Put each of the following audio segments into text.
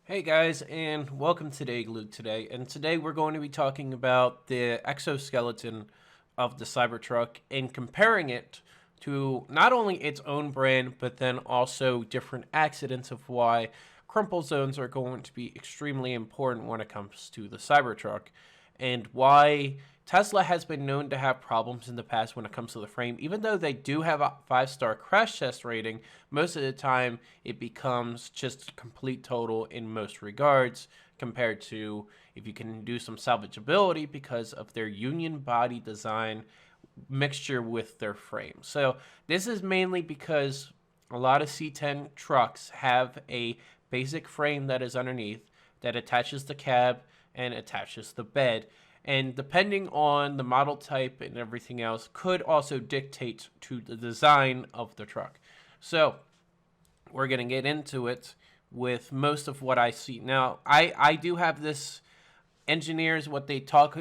Hey guys, and welcome to the Igloo today. And today we're going to be talking about the exoskeleton of the Cybertruck and comparing it to not only its own brand, but then also different accidents of why crumple zones are going to be extremely important when it comes to the Cybertruck, and why Tesla has been known to have problems in the past when it comes to the frame. Even though they do have a 5-star crash test rating, most of the time it becomes just a complete total in most regards compared to if you can do some salvageability because of their union body design mixture with their frame. So this is mainly because a lot of C10 trucks have a basic frame that is underneath that attaches the cab and attaches the bed, and depending on the model type and everything else could also dictate to the design of the truck. So we're going to get into it with most of what I see. Now, I do have this engineers what they talk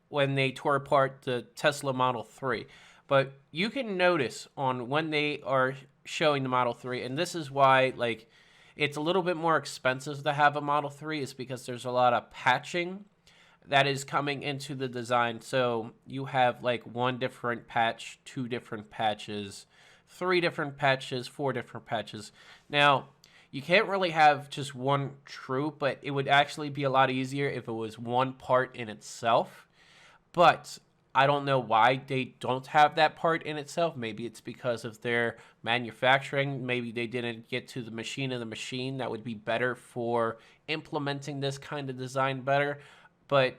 when they tore apart the Tesla Model 3. But you can notice on when they are showing the Model 3, and this is why like it's a little bit more expensive to have a Model 3 is because there's a lot of patching that is coming into the design. So you have like one different patch, two different patches, three different patches, four different patches. Now, you can't really have just one true, but it would actually be a lot easier if it was one part in itself. But I don't know why they don't have that part in itself. Maybe it's because of their manufacturing. Maybe they didn't get to the machine of the machine that would be better for implementing this kind of design better. But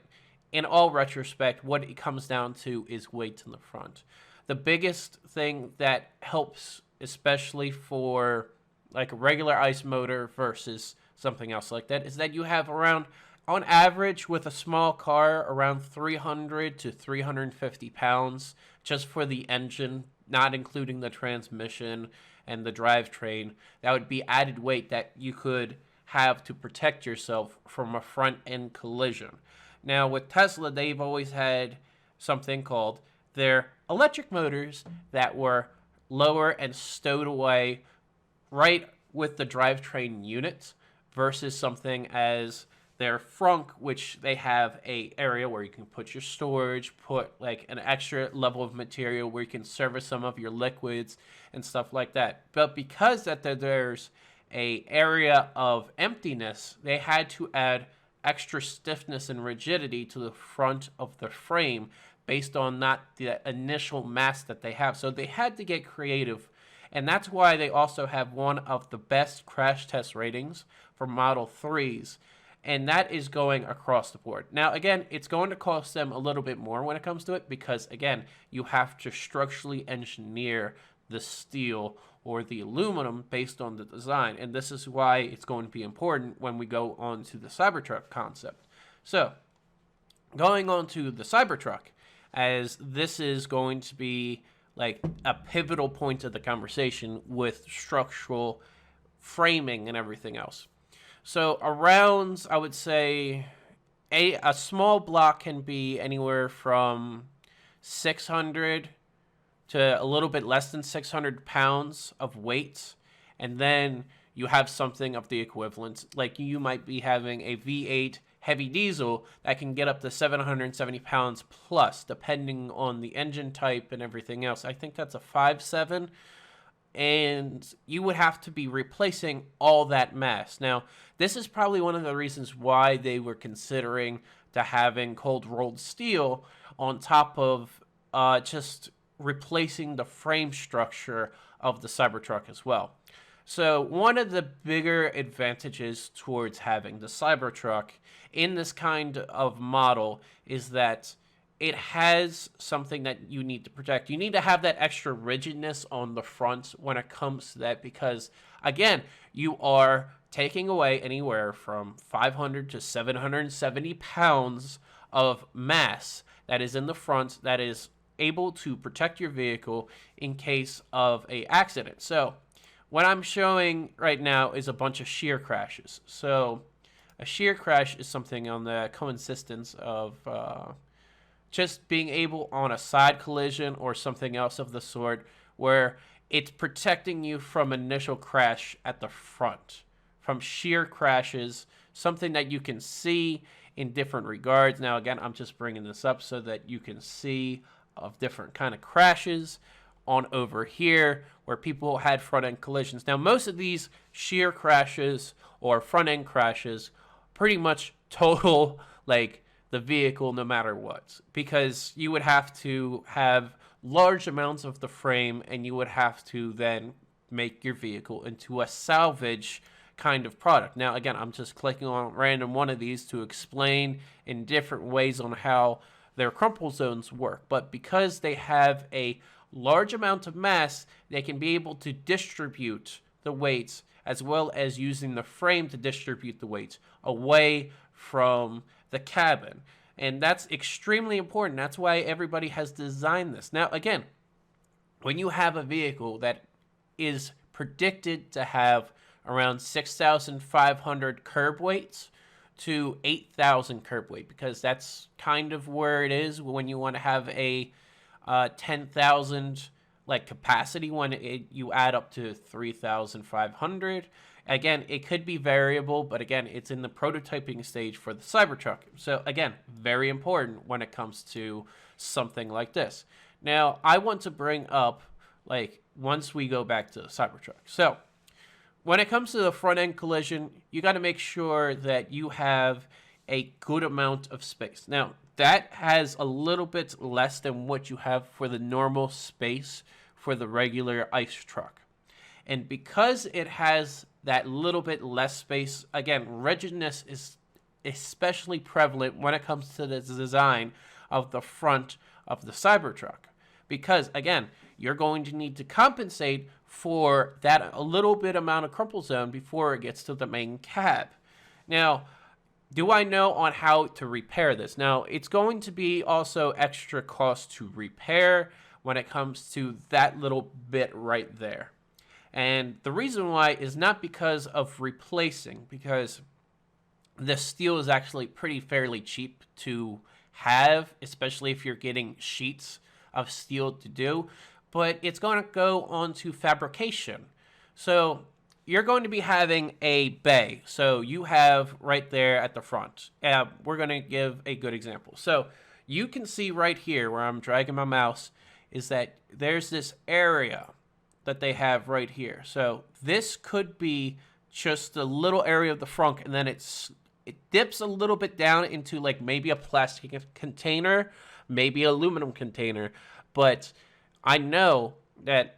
in all retrospect, what it comes down to is weight in the front. The biggest thing that helps, especially for like a regular ICE motor versus something else like that, is that you have around, on average, with a small car, around 300 to 350 pounds just for the engine, not including the transmission and the drivetrain. That would be added weight that you could have to protect yourself from a front end collision. Now, with Tesla, they've always had something called their electric motors that were lower and stowed away right with the drivetrain units versus something as their frunk, which they have a area where you can put your storage, put like an extra level of material where you can service some of your liquids and stuff like that. But because that there's a area of emptiness, they had to add extra stiffness and rigidity to the front of the frame based on not the initial mass that they have. So they had to get creative, and that's why they also have one of the best crash test ratings for Model 3s, and that is going across the board. Now, again, it's going to cost them a little bit more when it comes to it because, again, you have to structurally engineer the steel or the aluminum based on the design, and this is why it's going to be important when we go on to the Cybertruck concept. So, going on to the Cybertruck, as this is going to be like a pivotal point of the conversation with structural framing and everything else. So around, I would say, a small block can be anywhere from 600 to a little bit less than 600 pounds of weight. And then you have something of the equivalent. Like you might be having a V8 heavy diesel that can get up to 770 pounds plus, depending on the engine type and everything else. I think that's a 5.7. And you would have to be replacing all that mass. Now, this is probably one of the reasons why they were considering to having cold rolled steel on top of just replacing the frame structure of the Cybertruck as well. So one of the bigger advantages towards having the Cybertruck in this kind of model is that it has something that you need to protect. You need to have that extra rigidness on the front when it comes to that because, again, you are taking away anywhere from 500 to 770 pounds of mass that is in the front that is able to protect your vehicle in case of a accident. So what I'm showing right now is a bunch of shear crashes. So a shear crash is something on the coexistence of just being able on a side collision or something else of the sort where it's protecting you from initial crash at the front from shear crashes, something that you can see in different regards. Now, again, I'm just bringing this up so that you can see of different kind of crashes on over here where people had front-end collisions. Now, most of these shear crashes or front-end crashes pretty much total like the vehicle no matter what, because you would have to have large amounts of the frame and you would have to then make your vehicle into a salvage kind of product. Now, again, I'm just clicking on random one of these to explain in different ways on how their crumple zones work. But because they have a large amount of mass, they can be able to distribute the weights as well as using the frame to distribute the weights away from the cabin. And that's extremely important. That's why everybody has designed this. Now, again, when you have a vehicle that is predicted to have around 6,500 curb weights to 8,000 curb weight, because that's kind of where it is when you want to have a 10,000 like capacity, when you add up to 3,500. Again, it could be variable, but again, it's in the prototyping stage for the Cybertruck. So again, very important when it comes to something like this. Now, I want to bring up, like, once we go back to the Cybertruck. So when it comes to the front end collision, you got to make sure that you have a good amount of space. Now, that has a little bit less than what you have for the normal space for the regular ice truck. And because it has that little bit less space, again, rigidness is especially prevalent when it comes to the design of the front of the Cybertruck. Because, again, you're going to need to compensate for that a little bit amount of crumple zone before it gets to the main cab. Now, do I know on how to repair this? Now, it's going to be also extra cost to repair when it comes to that little bit right there. And the reason why is not because of replacing, because the steel is actually pretty fairly cheap to have, especially if you're getting sheets of steel to do, but it's going to go on to fabrication. So you're going to be having a bay. So you have right there at the front. We're going to give a good example. So you can see right here where I'm dragging my mouse is that there's this area that they have right here. So this could be just a little area of the front, and then it dips a little bit down into like maybe a plastic container, maybe aluminum container. But I know that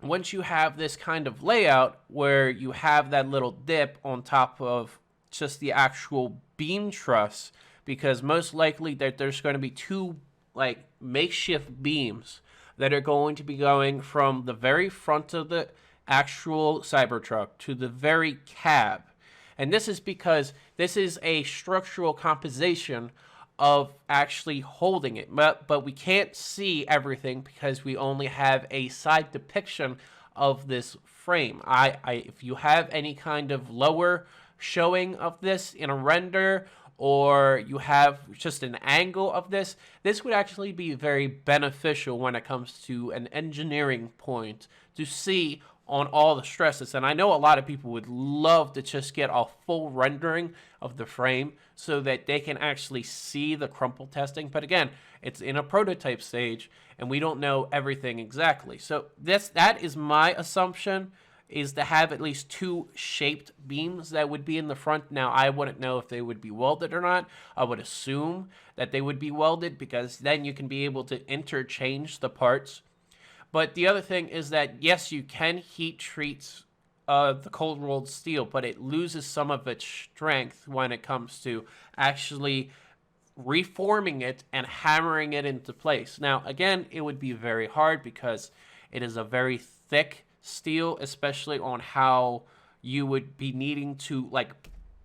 once you have this kind of layout where you have that little dip on top of just the actual beam truss, because most likely that there's going to be two like makeshift beams that are going to be going from the very front of the actual Cybertruck to the very cab. And this is because this is a structural composition of actually holding it. But we can't see everything because we only have a side depiction of this frame. If you have any kind of lower showing of this in a render, or you have just an angle of this, this would actually be very beneficial when it comes to an engineering point to see on all the stresses. And I know a lot of people would love to just get a full rendering of the frame so that they can actually see the crumple testing. But again, it's in a prototype stage and we don't know everything exactly. So that is my assumption, is to have at least two shaped beams that would be in the front. Now, I wouldn't know if they would be welded or not. I would assume that they would be welded because then you can be able to interchange the parts. But the other thing is that, yes, you can heat treat the cold rolled steel, but it loses some of its strength when it comes to actually reforming it and hammering it into place. Now, again, it would be very hard because it is a very thick steel, especially on how you would be needing to like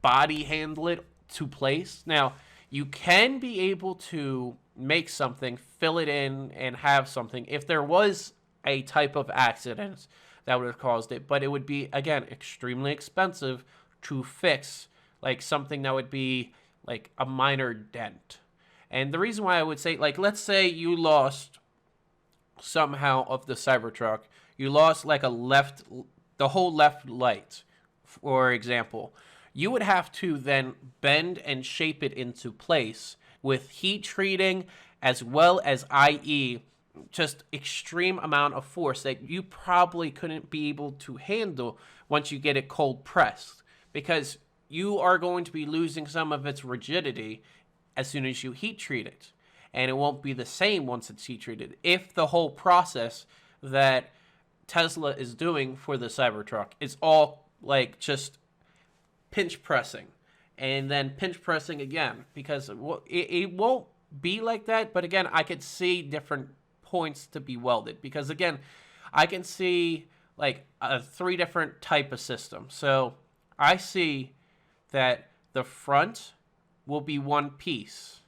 body handle it to place. Now, you can be able to make something, fill it in, and have something if there was a type of accident that would have caused it, but it would be, again, extremely expensive to fix, like something that would be like a minor dent. And the reason why I would say, like, let's say you lost somehow of the Cybertruck, you lost like the whole left light for example, you would have to then bend and shape it into place with heat treating as well as IE, just extreme amount of force that you probably couldn't be able to handle once you get it cold pressed, because you are going to be losing some of its rigidity as soon as you heat treat it, and it won't be the same once it's heat treated. If the whole process that Tesla is doing for the Cybertruck is all like just pinch pressing and then pinch pressing again, because it won't be like that. But again, I could see different points to be welded, because again, I can see like a 3 different type of system. So I see that the front will be one piece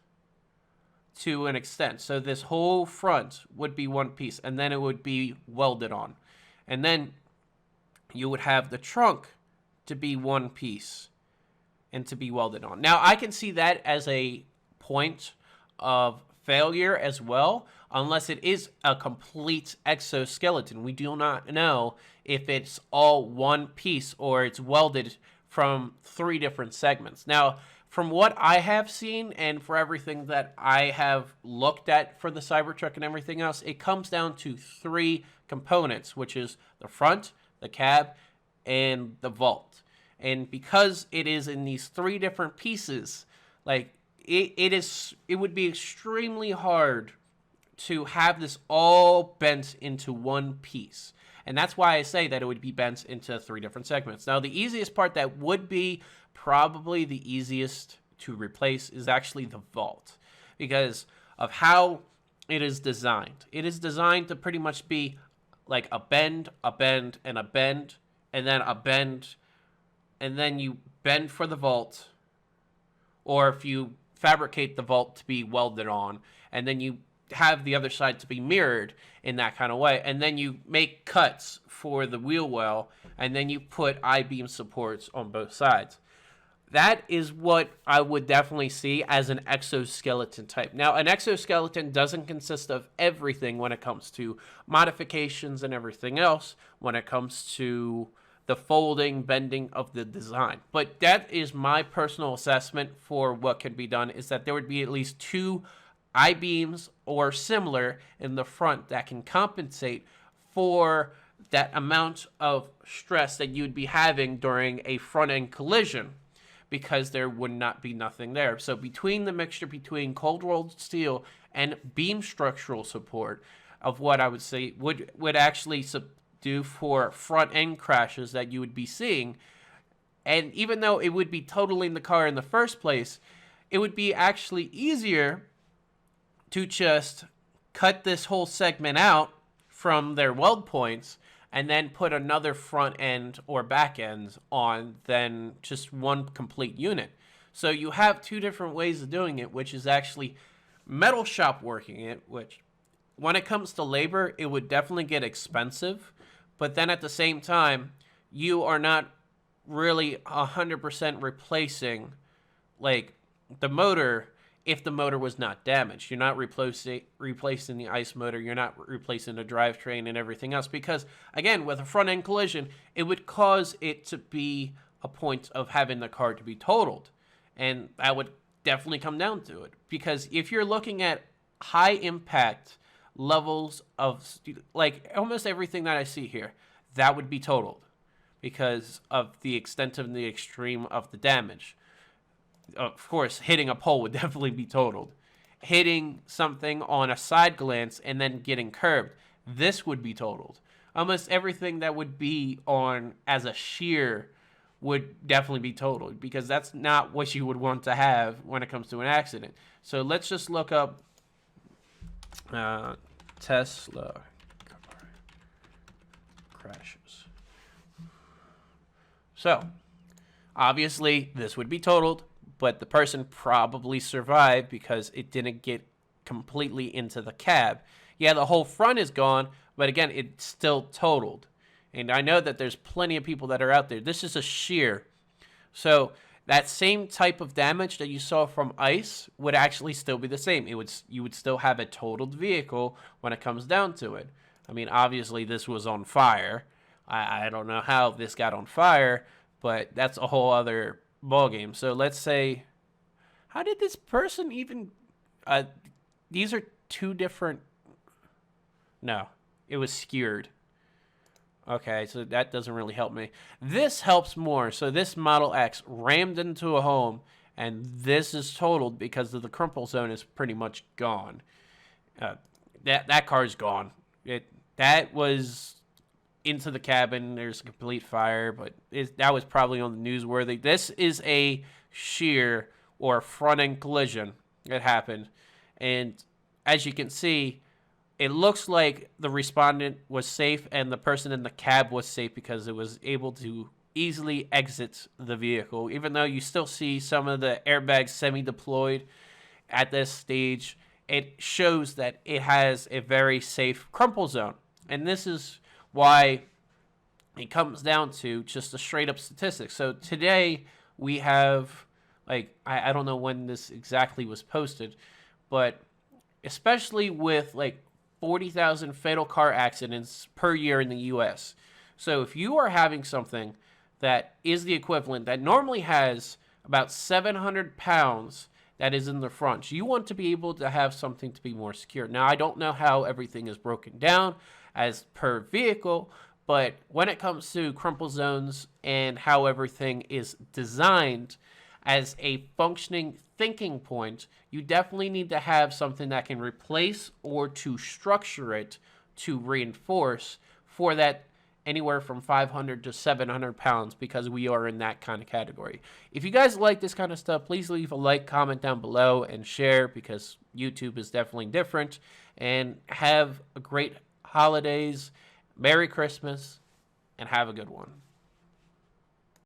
to an extent. So this whole front would be one piece, and then it would be welded on. And then you would have the trunk to be one piece and to be welded on. Now, I can see that as a point of failure as well, unless it is a complete exoskeleton. We do not know if it's all one piece or it's welded from 3 different segments. Now, from what I have seen and for everything that I have looked at for the Cybertruck and everything else, it comes down to 3 components, which is the front, the cab, and the vault. And because it is in these 3 different pieces, like it would be extremely hard to have this all bent into one piece. And that's why I say that it would be bent into 3 different segments. Now, the easiest part that would be probably the easiest to replace is actually the vault, because of how it is designed. It is designed to pretty much be like a bend, a bend, and a bend, and then a bend, and then you bend for the vault, or if you fabricate the vault to be welded on, and then you have the other side to be mirrored in that kind of way, and then you make cuts for the wheel well, and then you put I-beam supports on both sides. That is what I would definitely see as an exoskeleton type. Now, an exoskeleton doesn't consist of everything when it comes to modifications and everything else when it comes to the folding, bending of the design. But that is my personal assessment for what could be done, is that there would be at least 2 I-beams or similar in the front that can compensate for that amount of stress that you'd be having during a front-end collision, because there would not be nothing there. So between the mixture between cold-rolled steel and beam structural support of what I would say would actually do for front-end crashes that you would be seeing, and even though it would be totaling the car in the first place, it would be actually easier to just cut this whole segment out from their weld points and then put another front end or back end on than just one complete unit. So you have 2 different ways of doing it, which is actually metal shop working it, which when it comes to labor, it would definitely get expensive. But then at the same time, you are not really 100% replacing like the motor if the motor was not damaged. You're not replacing the ICE motor. You're not replacing the drivetrain and everything else, because again, with a front end collision, it would cause it to be a point of having the car to be totaled. And that would definitely come down to it, because if you're looking at high impact levels of like almost everything that I see here, that would be totaled because of the extent of the extreme of the damage. Of course, hitting a pole would definitely be totaled. Hitting something on a side glance and then getting curved, this would be totaled. Almost everything that would be on as a shear would definitely be totaled, because that's not what you would want to have when it comes to an accident. So let's just look up Tesla crashes. So, obviously, this would be totaled, but the person probably survived because it didn't get completely into the cab. Yeah, the whole front is gone, but again, it's still totaled. And I know that there's plenty of people that are out there. This is a shear. So that same type of damage that you saw from ICE would actually still be the same. You would still have a totaled vehicle when it comes down to it. I mean, obviously, this was on fire. I don't know how this got on fire, but that's a whole other ball game. So let's say, how did this person even? These are two different. No, it was skewered. Okay, so that doesn't really help me. This helps more. So this Model X rammed into a home, and this is totaled because of the crumple zone is pretty much gone. That car's gone. That was into the cabin. There's a complete fire, but that was probably on the newsworthy. This is a shear or front end collision that happened, and as you can see, it looks like the respondent was safe and the person in the cab was safe because it was able to easily exit the vehicle, even though you still see some of the airbags semi-deployed at this stage. It shows that it has a very safe crumple zone. And this is why it comes down to just a straight up statistics. So today we have, like, I don't know when this exactly was posted, but especially with like 40,000 fatal car accidents per year in the US. So if you are having something that is the equivalent, that normally has about 700 pounds that is in the front, you want to be able to have something to be more secure. Now, I don't know how everything is broken down as per vehicle, but when it comes to crumple zones and how everything is designed as a functioning thinking point, you definitely need to have something that can replace or to structure it to reinforce for that anywhere from 500 to 700 pounds, because we are in that kind of category. If you guys like this kind of stuff, please leave a like, comment down below, and share, because YouTube is definitely different. And have a great holidays, Merry Christmas, and have a good one.